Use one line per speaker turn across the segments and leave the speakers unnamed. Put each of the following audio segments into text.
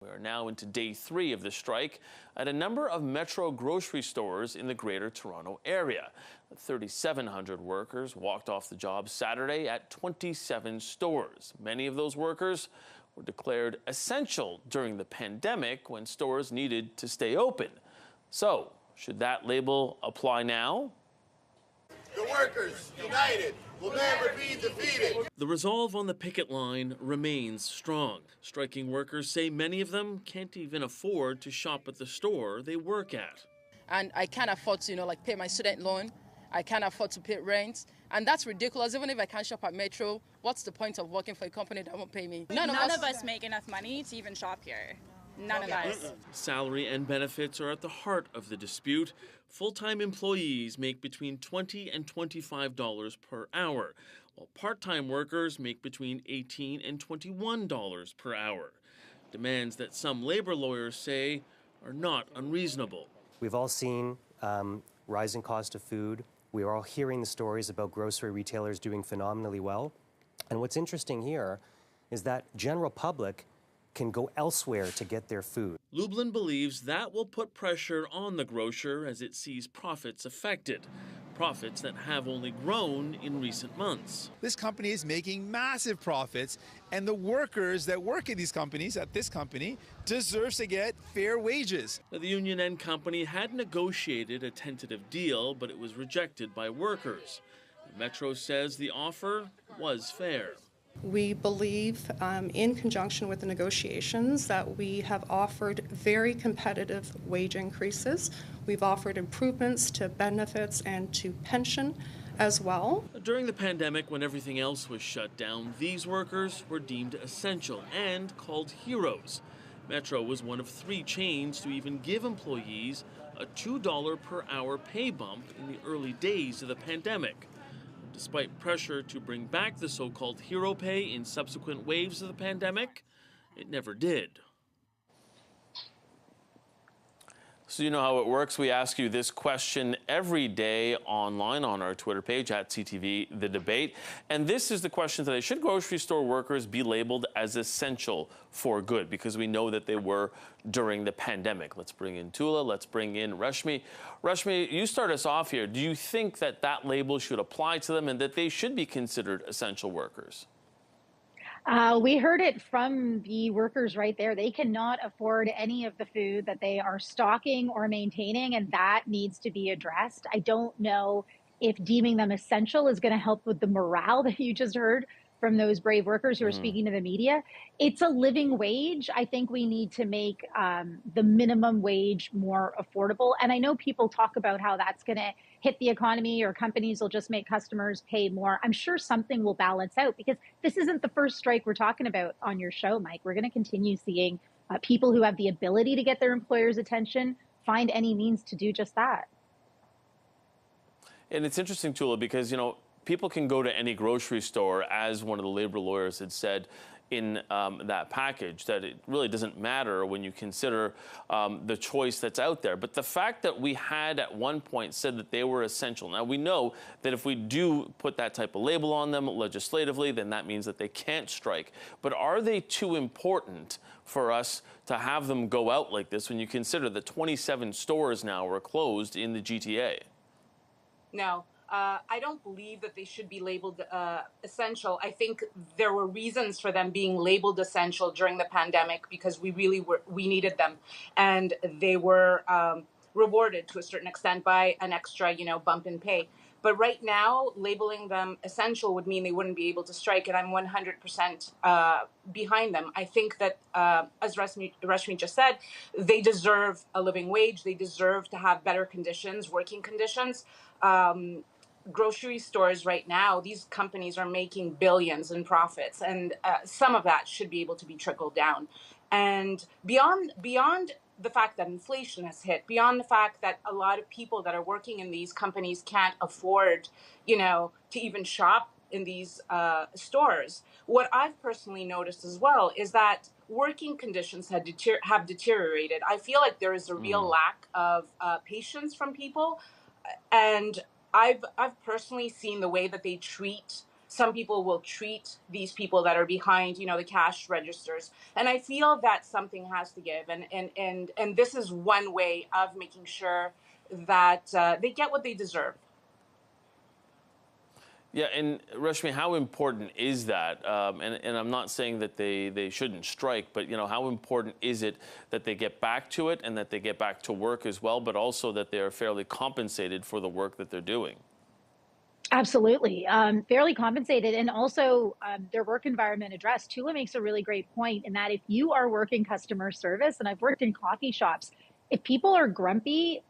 We are now into day 3 of the strike at a number of Metro grocery stores in the Greater Toronto area. 3,700 workers walked off the job Saturday at 27 stores. Many of those workers were declared essential during the pandemic when stores needed to stay open. So, should that label apply now?
The workers, united, will never be defeated.
The resolve on the picket line remains strong. Striking workers say many of them can't even afford to shop at the store they work at.
And I can't afford to, pay my student loan. I can't afford to pay rent. And that's ridiculous. Even if I can't shop at Metro, what's the point of working for a company that won't pay me?
None of us make enough money to even shop here. None of us.
Salary and benefits are at the heart of the dispute. Full-time employees make between $20 and $25 per hour, while part-time workers make between $18 and $21 per hour. Demands that some labor lawyers say are not unreasonable.
We've all seen rising cost of food. We are all hearing the stories about grocery retailers doing phenomenally well. And what's interesting here is that general public can go elsewhere to get their food.
Lublin believes that will put pressure on the grocer as it sees profits affected. Profits that have only grown in recent months.
This company is making massive profits, and the workers that work at these companies, at this company, deserves to get fair wages.
The union and company had negotiated a tentative deal, but it was rejected by workers. Metro says the offer was fair.
We believe, in conjunction with the negotiations, that we have offered very competitive wage increases. We've offered improvements to benefits and to pension as well.
During the pandemic, when everything else was shut down, these workers were deemed essential and called heroes. Metro was one of 3 chains to even give employees a $2 per hour pay bump in the early days of the pandemic. Despite pressure to bring back the so-called hero pay in subsequent waves of the pandemic, it never did. So you know how it works. We ask you this question every day online on our Twitter page at CTV The Debate. And this is the question today. Should grocery store workers be labeled as essential for good? Because we know that they were during the pandemic. Let's bring in Toula. Let's bring in Reshmi. Reshmi, you start us off here. Do you think that that label should apply to them and that they should be considered essential workers?
We heard it from the workers right there. They cannot afford any of the food that they are stocking or maintaining, and that needs to be addressed. I don't know if deeming them essential is going to help with the morale that you just heard from those brave workers who are speaking to the media. It's a living wage. I think we need to make the minimum wage more affordable. And I know people talk about how that's going to hit the economy or companies will just make customers pay more. I'm sure something will balance out because this isn't the first strike we're talking about on your show, Mike. We're going to continue seeing people who have the ability to get their employer's attention find any means to do just that.
And it's interesting, Toula, because, people can go to any grocery store, as one of the labor lawyers had said in that package, that it really doesn't matter when you consider the choice that's out there. But the fact that we had at one point said that they were essential. Now, we know that if we do put that type of label on them legislatively, then that means that they can't strike. But are they too important for us to have them go out like this when you consider that 27 stores now are closed in the GTA?
No. I don't believe that they should be labeled essential. I think there were reasons for them being labeled essential during the pandemic because we needed them, and they were rewarded to a certain extent by an extra, bump in pay. But right now, labeling them essential would mean they wouldn't be able to strike, and I'm 100% behind them. I think that, as Reshmi just said, they deserve a living wage. They deserve to have better conditions, working conditions. Grocery stores right now, these companies are making billions in profits, and some of that should be able to be trickled down. And beyond the fact that inflation has hit, beyond the fact that a lot of people that are working in these companies can't afford, to even shop in these stores, what I've personally noticed as well is that working conditions have deteriorated. I feel like there is a real lack of patience from people, and I've personally seen the way that they treat Some people will treat these people that are behind, the cash registers. And I feel that something has to give. And this is one way of making sure that they get what they deserve.
Yeah, and Reshmi, how important is that? And I'm not saying that they shouldn't strike, but how important is it that they get back to it and that they get back to work as well, but also that they are fairly compensated for the work that they're doing?
Absolutely. Fairly compensated, and also their work environment addressed. Toula makes a really great point in that if you are working customer service, and I've worked in coffee shops, if people are grumpy,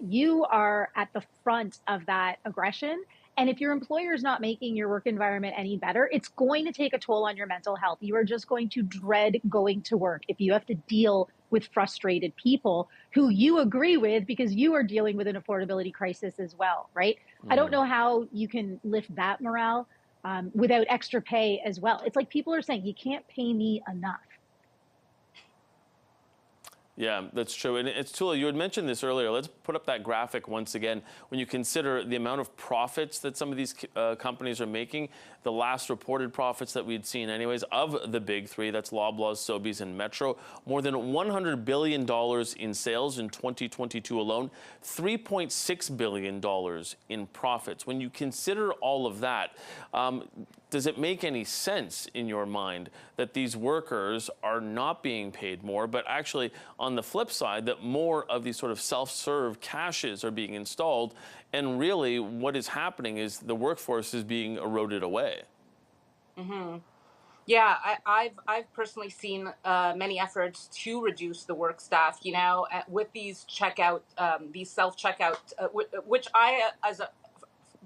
you are at the front of that aggression. And if your employer is not making your work environment any better, it's going to take a toll on your mental health. You are just going to dread going to work if you have to deal with frustrated people who you agree with because you are dealing with an affordability crisis as well, right? I don't know how you can lift that morale without extra pay as well. It's like people are saying, you can't pay me enough.
Yeah, that's true. And it's Toula, you had mentioned this earlier. Let's put up that graphic once again. When you consider the amount of profits that some of these companies are making, the last reported profits that we'd seen anyways of the big three, that's Loblaws, Sobeys, and Metro, more than $100 billion in sales in 2022 alone, $3.6 billion in profits. When you consider all of that, does it make any sense in your mind that these workers are not being paid more, but actually on the flip side, that more of these sort of self-serve caches are being installed, and really what is happening is the workforce is being eroded away?
Mm-hmm. Yeah, I've personally seen many efforts to reduce the work staff. With these these self-checkout, which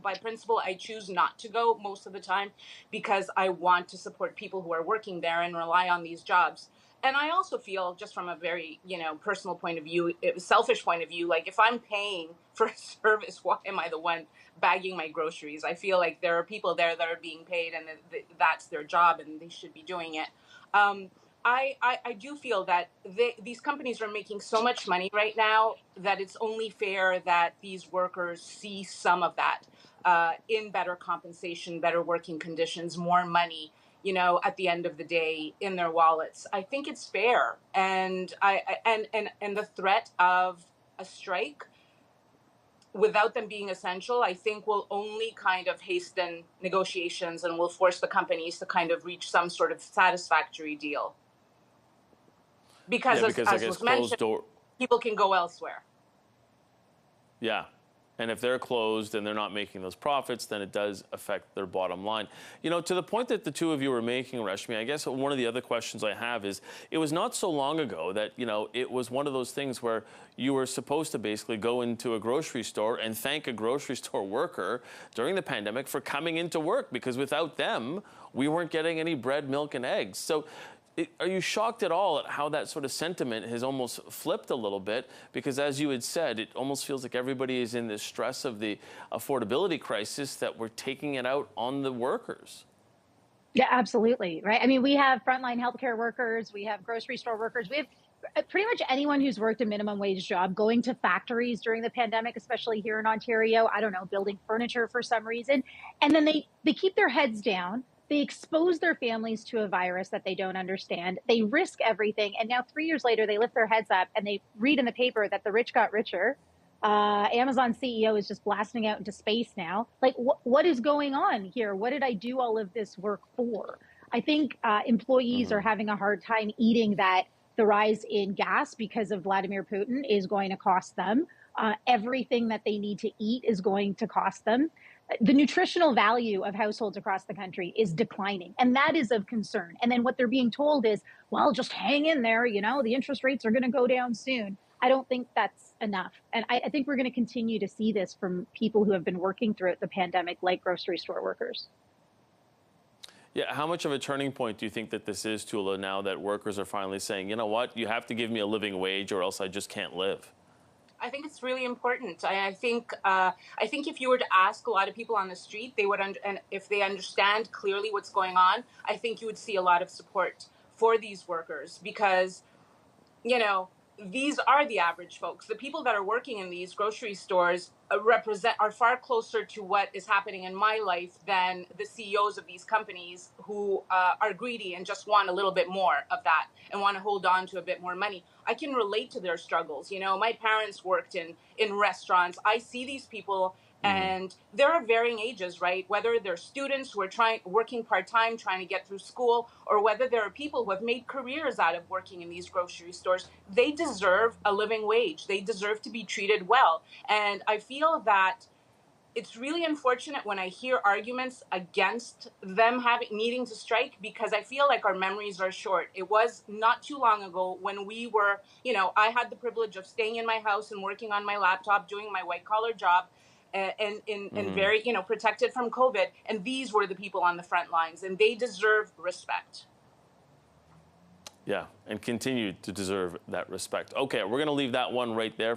by principle, I choose not to go most of the time because I want to support people who are working there and rely on these jobs. And I also feel, just from a very, personal point of view, selfish point of view, like if I'm paying for a service, why am I the one bagging my groceries? I feel like there are people there that are being paid and that's their job and they should be doing it. I do feel that these companies are making so much money right now that it's only fair that these workers see some of that in better compensation, better working conditions, more money, at the end of the day in their wallets. I think it's fair. And and the threat of a strike without them being essential, I think will only kind of hasten negotiations and will force the companies to kind of reach some sort of satisfactory deal. Because, as was mentioned, people can go elsewhere.
Yeah. And if they're closed and they're not making those profits, then it does affect their bottom line. To the point that the two of you were making, Reshmi, I guess one of the other questions I have is, it was not so long ago that, it was one of those things where you were supposed to basically go into a grocery store and thank a grocery store worker during the pandemic for coming into work, because without them, we weren't getting any bread, milk, and eggs. So are you shocked at all at how that sort of sentiment has almost flipped a little bit? Because as you had said, it almost feels like everybody is in this stress of the affordability crisis, that we're taking it out on the workers.
Yeah, absolutely. Right. I mean, we have frontline healthcare workers, we have grocery store workers, we have pretty much anyone who's worked a minimum wage job going to factories during the pandemic, especially here in Ontario, I don't know, building furniture for some reason. And then they keep their heads down. They expose their families to a virus that they don't understand. They risk everything. And now 3 years later, they lift their heads up and they read in the paper that the rich got richer. Amazon CEO is just blasting out into space now. Like, what is going on here? What did I do all of this work for? I think employees are having a hard time eating that the rise in gas because of Vladimir Putin is going to cost them. Everything that they need to eat is going to cost them. The nutritional value of households across the country is declining, and that is of concern. And then what they're being told is, well, just hang in there, the interest rates are going to go down soon. I don't think that's enough. And I think we're going to continue to see this from people who have been working throughout the pandemic, like grocery store workers.
Yeah, how much of a turning point do you think that this is, Toula, now that workers are finally saying, you know what, you have to give me a living wage or else I just can't live?
I think it's really important. I think if you were to ask a lot of people on the street, they would, and if they understand clearly what's going on, I think you would see a lot of support for these workers because, these are the average folks. The people that are working in these grocery stores are far closer to what is happening in my life than the CEOs of these companies who are greedy and just want a little bit more of that and want to hold on to a bit more money. I can relate to their struggles. You know, my parents worked in restaurants. I see these people. And there are varying ages, right? Whether they're students who are working part-time, trying to get through school, or whether there are people who have made careers out of working in these grocery stores, they deserve a living wage. They deserve to be treated well. And I feel that it's really unfortunate when I hear arguments against them needing to strike, because I feel like our memories are short. It was not too long ago when we were, you know, I had the privilege of staying in my house and working on my laptop, doing my white-collar job, and very, you know, protected from COVID. And these were the people on the front lines, and they deserve respect.
Yeah, and continue to deserve that respect. Okay, we're going to leave that one right there.